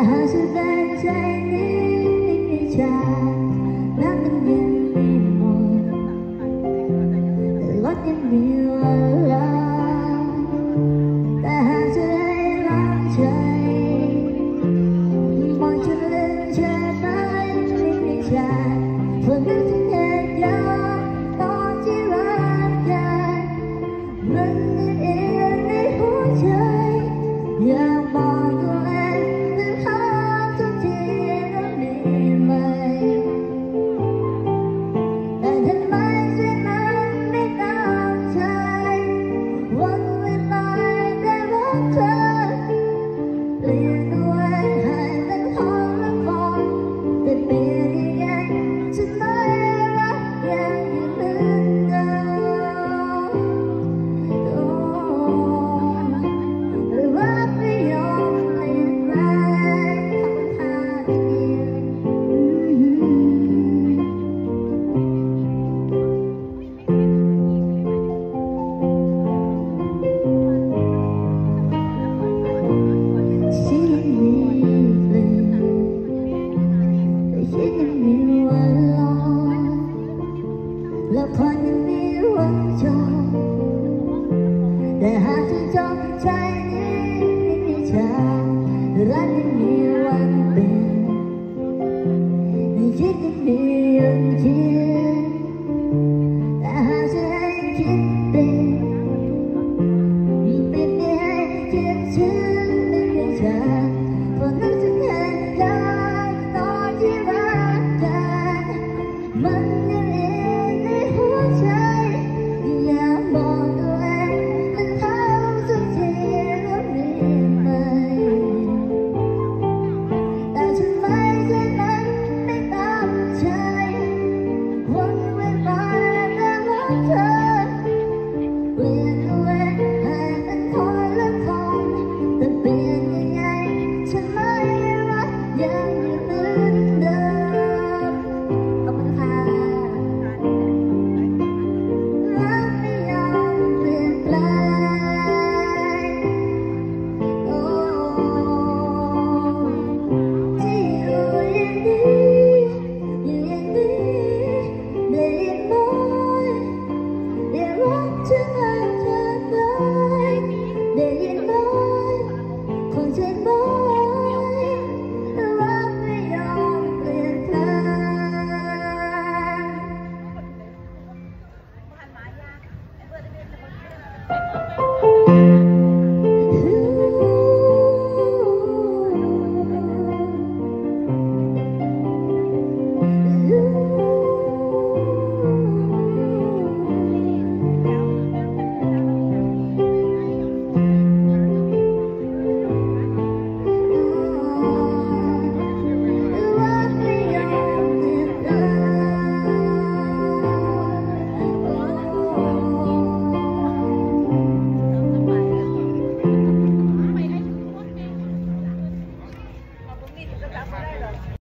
หากสุดแรงใจนี้ไม่มีชาน้ำมันยังไม่หมดแต่รถยังมีเวลาแต่หากจะให้รักใจมองจะลืมเธอไหมไม่มีชาเพราะนึกถึงเหตุการณ์ตอนที่รักกันมันเอียงในหัวใจอยากบอกตัวเองนั้นหาทุกทีเรามีไหมแต่ทำไมใจมันไม่ตามใจวันเวลาได้รักเธอเปลี่ยนตัวเองให้เป็นคนละคนแต่เปลี่ยนยังไงฉันไม่รักยังอยู่เหมือนเดิมรักไม่ยอมเปลี่ยนแปลงทำท่าเดียวฉันยังมีเปลี่ยนแต่ฉันยังมีวันรอและพอยังมีวันจบแต่หากจะจบใจนี้ไม่มีทางรักยังมีวันเปลี่ยนแต่คิดยังมีอย่างเดียวแต่หากจะให้คิดเป็นไม่ให้คิดถึงไม่มีทางเพราะนึกถึงเหตุการณ์ตอนที่รักกันมันยังเอียงในหัวใจอยากบอกตัวเองมันหาทุกทีเรามีไหมแต่ทำไมใจนั้นไม่ตามใจวันเวลาได้รักเธอเปลี่ยนตัวเองให้เป็นคนละคนแต่เปลี่ยนยังไงฉันไม่รักยังอยู่เหมือนเดิมขอบคุณค่ะรักไม่ยอมเปลี่ยนแปลงโอ้ที่อยู่อย่างนี้อยู่อย่างนี้ได้ยินไหมได้รักเธอมากแค่ไหนได้ยินไหมเข้าใจไหมรักไม่ยอมเปลี่ยนแปลง จับอะไร